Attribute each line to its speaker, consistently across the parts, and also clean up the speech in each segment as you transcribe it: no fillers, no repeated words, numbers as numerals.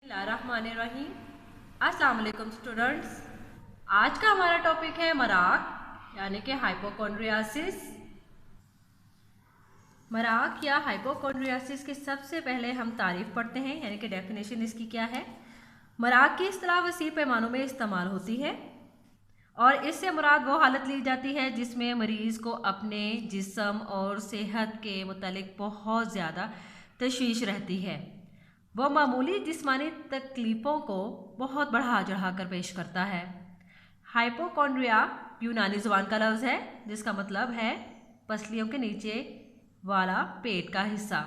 Speaker 1: बिस्मिल्लाहिर्रहमानिर्रहीम। अस्सलाम वालेकुम स्टूडेंट्स। आज का हमारा टॉपिक है मराक यानी कि हाइपोकॉन्ड्रियासिस। मराक या हाइपोकॉन्ड्रियासिस के सबसे पहले हम तारीफ पढ़ते हैं यानी कि डेफिनेशन इसकी क्या है। मराक की इस्तिलाह वसी पैमानों में इस्तेमाल होती है और इससे मुराद वो हालत ली जाती है जिसमें मरीज़ को अपने जिस्म और सेहत के मुतालिक बहुत ज़्यादा तशवीश रहती है। वह मामूली जिस्मानी तकलीफ़ों को बहुत बढ़ा चढ़ा कर पेश करता है। हाइपोकॉन्ड्रिया यूनानी ज़ुबान का लफ्ज़ है जिसका मतलब है पसलियों के नीचे वाला पेट का हिस्सा,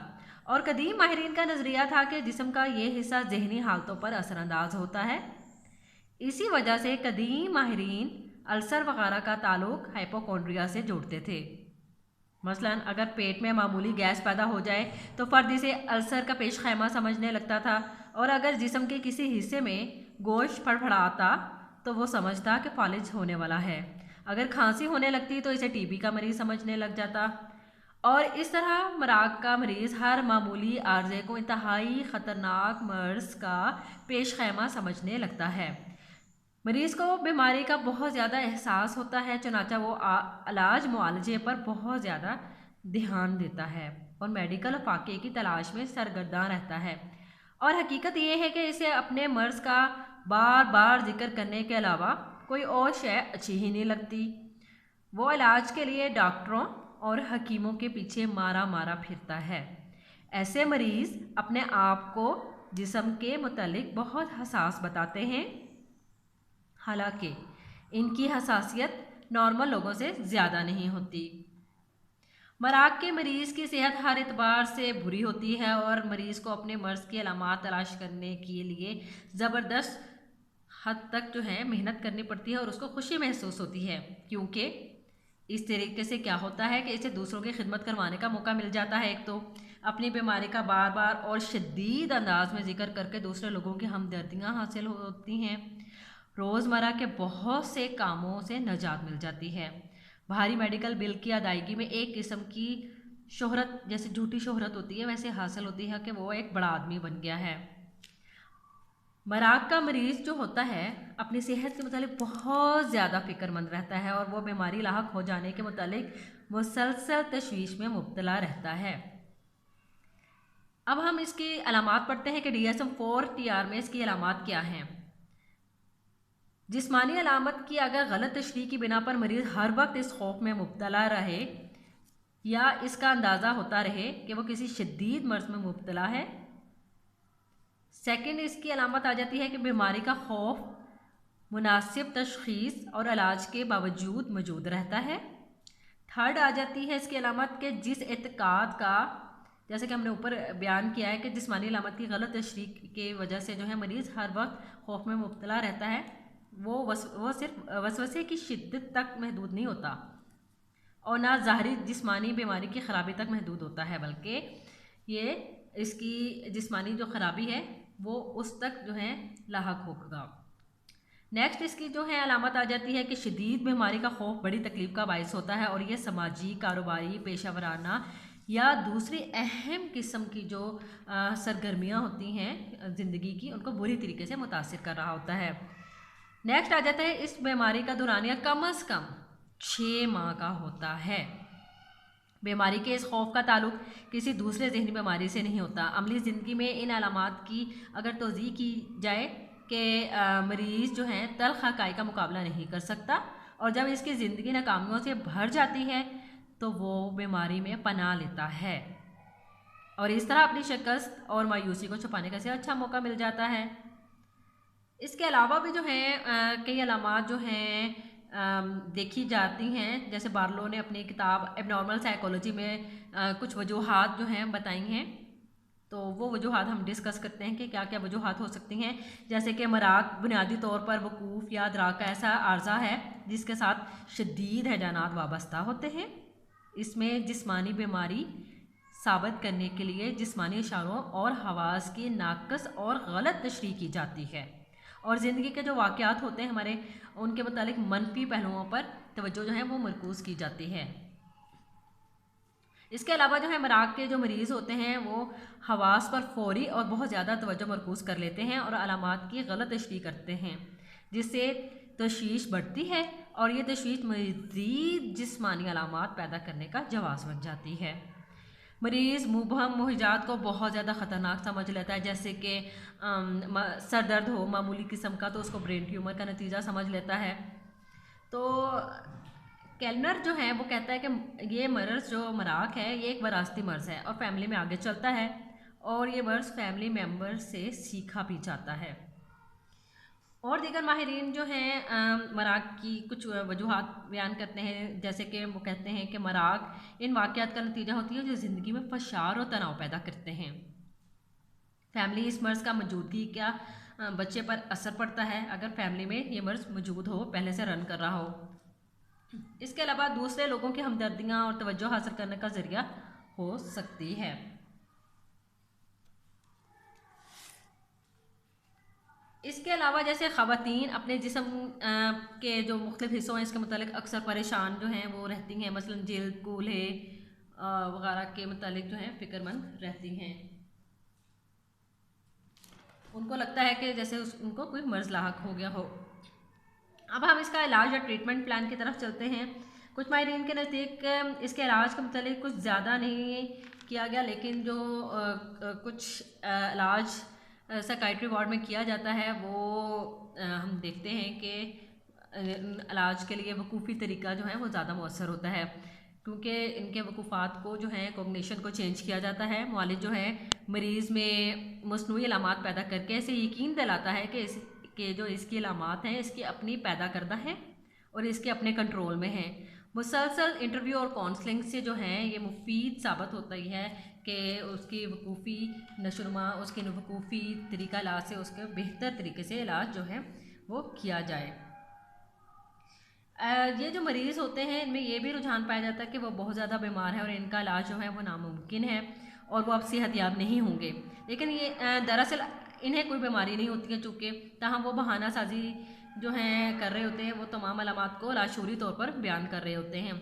Speaker 1: और कदीम माहिरीन का नज़रिया था कि जिस्म का ये हिस्सा ज़हनी हालतों पर असरअंदाज होता है। इसी वजह से कदीम माहिरीन अल्सर वगैरह का ताल्लुक हाइपोकॉन्ड्रिया से जोड़ते थे। मसलन अगर पेट में मामूली गैस पैदा हो जाए तो फ़र्द इसे अल्सर का पेश खैमा समझने लगता था, और अगर जिस्म के किसी हिस्से में गोश्त फड़फड़ाता तो वो समझता कि फालिज होने वाला है। अगर खांसी होने लगती तो इसे टीबी का मरीज़ समझने लग जाता, और इस तरह मराक का मरीज़ हर मामूली आर्जे को इंतहाई ख़तरनाक मर्ज़ का पेश खैमा समझने लगता है। मरीज़ को बीमारी का बहुत ज़्यादा एहसास होता है, चुनाचा वो इलाज मुआलजे पर बहुत ज़्यादा ध्यान देता है और मेडिकल फाके की तलाश में सरगर्दा रहता है। और हकीकत ये है कि इसे अपने मर्ज़ का बार बार जिक्र करने के अलावा कोई और शय अच्छी ही नहीं लगती। वो इलाज के लिए डॉक्टरों और हकीमों के पीछे मारा मारा फिरता है। ऐसे मरीज़ अपने आप को जिस्म के मुतालिक बहुत हसास बताते हैं, हालांकि इनकी हसासियत नॉर्मल लोगों से ज़्यादा नहीं होती। मराक के मरीज़ की सेहत हर एतबार से बुरी होती है और मरीज़ को अपने मर्ज़ की अलामात तलाश करने के लिए ज़बरदस्त हद तक जो है मेहनत करनी पड़ती है और उसको खुशी महसूस होती है, क्योंकि इस तरीके से क्या होता है कि इसे दूसरों की खिदमत करवाने का मौका मिल जाता है। एक तो अपनी बीमारी का बार बार और शदीद अंदाज में जिक्र करके दूसरे लोगों की हमदर्दियाँ हासिल होती हैं। रोज़मर्रा के बहुत से कामों से निजात मिल जाती है। भारी मेडिकल बिल की अदायगी में एक किस्म की शोहरत, जैसे झूठी शोहरत होती है, वैसे हासिल होती है कि वो एक बड़ा आदमी बन गया है। मराक का मरीज़ जो होता है अपनी सेहत के मुतालिक बहुत ज़्यादा फ़िक्रमंद रहता है और वो बीमारी लाहक हो जाने के मुतालिक मुसलसल तशवीश में मुब्तला रहता है। अब हम इसकी अलामात पढ़ते हैं कि DSM-4 TR में इसकी अलामात क्या हैं। जिस्मानी अलामत की अगर गलत तशरीह की बिना पर मरीज़ हर वक्त इस खौफ में मुब्तला रहे या इसका अंदाज़ा होता रहे कि वो किसी शदीद मर्ज़ में मुब्तला है। सेकंड, इसकी अलामत आ जाती है कि बीमारी का खौफ मुनासिब तशख़ीस और इलाज के बावजूद मौजूद रहता है। थर्ड आ जाती है इसकी अलामत के जिस एतकाद का, जैसे कि हमने ऊपर बयान किया है कि जिस्मानी अलामत की गलत तशरीह की वजह से जो है मरीज़ हर वक्त खौफ में मुब्तला रहता है, वो सिर्फ वसवसे की शिद्दत तक महदूद नहीं होता और ना ज़ाहरी जिस्मानी बीमारी की ख़राबी तक महदूद होता है, बल्कि ये इसकी जिस्मानी जो ख़राबी है वो उस तक जो है लाहक होगा। नेक्स्ट इसकी जो है अलामत आ जाती है कि शदीद बीमारी का खौफ बड़ी तकलीफ़ का बायस होता है और ये समाजी, कारोबारी, पेशावराना या दूसरी अहम किस्म की जो सरगर्मियाँ होती हैं ज़िंदगी की, उनको बुरी तरीके से मुतासिर कर रहा होता है। नेक्स्ट आ जाता है इस बीमारी का दौरानिया कम अज़ कम 6 माह का होता है। बीमारी के इस खौफ का ताल्लुक किसी दूसरे जहनी बीमारी से नहीं होता। अमली ज़िंदगी में इन अलामात की अगर तौज़ीह की जाए कि मरीज़ जो है तल्ख़ हक़ाइक़ का मुकाबला नहीं कर सकता और जब इसकी ज़िंदगी नाकामियों से भर जाती है तो वो बीमारी में पनाह लेता है और इस तरह अपनी शिकस्त और मायूसी को छुपाने का इसे अच्छा मौका मिल जाता है। इसके अलावा भी जो है कई अलामात जो हैं देखी जाती हैं, जैसे बार्लो ने अपनी किताब एबनॉर्मल साइकोलॉजी में कुछ वजूहात जो हैं बताई हैं, तो वो वजूहात हम डिस्कस करते हैं कि क्या क्या वजूहात हो सकती हैं। जैसे कि मराक बुनियादी तौर पर वकूफ़ या अदराक का ऐसा आर्जा है जिसके साथ शदीद हैजानात वाबस्ता होते हैं। इसमें जिस्मानी बीमारी साबित करने के लिए जिस्मानी इशारों और हवास की नाकस और गलत तशरीह की जाती है और ज़िंदगी के जो वाक़यात होते हैं हमारे, उनके मुतालिक मनफी पहलुओं पर तवज्जो जो है वो मरकूज़ की जाती है। इसके अलावा जो है मराक के जो मरीज़ होते हैं वो हवास पर फौरी और बहुत ज़्यादा तवज्जो मरकूज़ कर लेते हैं और अलामात की गलत तशरीह करते हैं, जिससे तशवीश बढ़ती है और ये तशवीश मज़ीद जिस्मानी अलामात पैदा करने का जवाज़ बन जाती है। मरीज़ मुबहम मोहिजात को बहुत ज़्यादा ख़तरनाक समझ लेता है, जैसे कि सर दर्द हो मामूली किस्म का तो उसको ब्रेन ट्यूमर का नतीजा समझ लेता है। तो केल्नर जो है वो कहता है कि ये मर्ज़ जो मराक है ये एक वरासती मर्ज़ है और फैमिली में आगे चलता है और ये मर्ज़ फैमिली मेम्बर से सीखा भी जाता है। और दीगर माहिरीन जो हैं मराक की कुछ वजूहात बयान करते हैं, जैसे कि वो कहते हैं कि मराक इन वाक़यात का नतीजा होती है जो ज़िंदगी में फ़शार और तनाव पैदा करते हैं। फैमिली इस मर्ज़ का मौजूदगी क्या बच्चे पर असर पड़ता है अगर फैमिली में ये मर्ज़ मौजूद हो, पहले से रन कर रहा हो। इसके अलावा दूसरे लोगों की हमदर्दियाँ और तवज्जो हासिल करने का ज़रिया हो सकती है। इसके अलावा जैसे ख़वातीन अपने जिस्म के जो मुख्तलिफ़ हिस्सों हैं इसके मुतालिक अक्सर परेशान जो हैं वो रहती हैं, मसलन जिल्द, कूल्हे वगैरह के मुतालिक जो हैं फ़िक्रमंद रहती हैं। उनको लगता है कि जैसे उनको कोई मर्ज़ लाहक हो गया हो। अब हम इसका इलाज या ट्रीटमेंट प्लान की तरफ चलते हैं। कुछ माहिरीन के नज़दीक इसके इलाज के मुतालिक कुछ ज़्यादा नहीं किया गया, लेकिन जो कुछ इलाज साइकाइट्री वार्ड में किया जाता है वो हम देखते हैं कि इलाज के लिए वकूफ़ी तरीका जो है वो ज़्यादा मौसर होता है, क्योंकि इनके वकूफ़ात को जो है कॉग्निशन को चेंज किया जाता है। मुआलिज जो है मरीज़ में मसनूई अलामात पैदा करके ऐसे यकीन दिलाता है कि जो इसकी अलामात हैं इसकी अपनी पैदा करदा है और इसके अपने कंट्रोल में हैं। मुसलसल इंटरव्यू और काउंसलिंग से जो है ये मुफीद साबित होता ही है कि उसकी वकूफ़ी नशुरमा, उसके वकूफ़ी तरीका इलाज से उसके बेहतर तरीके से इलाज जो है वो किया जाए। ये जो मरीज़ होते हैं इनमें ये भी रुझान पाया जाता है कि वो बहुत ज़्यादा बीमार है और इनका इलाज जो है वो नामुमकिन है और वो अब सेहतयाब नहीं होंगे, लेकिन ये दरअसल इन्हें कोई बीमारी नहीं होती है, चूँकि ताहम वो बहाना साजी जो हैं कर रहे होते हैं, वो तमाम अलामात को लाशूरी तौर पर बयान कर रहे होते हैं।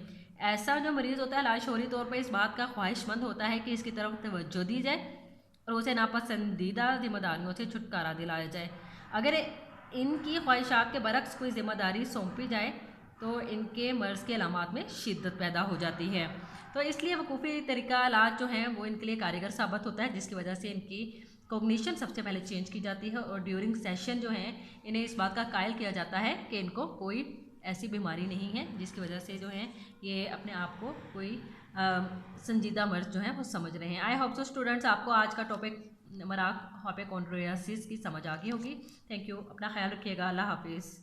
Speaker 1: ऐसा जो मरीज़ होता है लाशूरी तौर पर इस बात का ख्वाहिशमंद होता है कि इसकी तरफ तवज्जो दी जाए और उसे नापसंदीदा जिम्मेदारियों से छुटकारा दिलाया जाए। अगर इनकी ख्वाहिशात के बरक्स कोई जिम्मेदारी सौंपी जाए तो इनके मर्ज़ के अलामात में शिद्दत पैदा हो जाती है। तो इसलिए वकूफ़ी तरीका इलाज जो है वो इनके लिए कारगर साबित होता है, जिसकी वजह से इनकी कॉग्निशन सबसे पहले चेंज की जाती है और ड्यूरिंग सेशन जो है इन्हें इस बात का कायल किया जाता है कि इनको कोई ऐसी बीमारी नहीं है जिसकी वजह से जो है ये अपने आप को कोई संजीदा मर्ज़ जो है वो समझ रहे हैं। आई होप सो स्टूडेंट्स आपको आज का टॉपिक मराक हाइपोकोंड्रियासिस की समझ आ गई होगी। थैंक यू, अपना ख्याल रखिएगा। अल्लाह हाफिज़।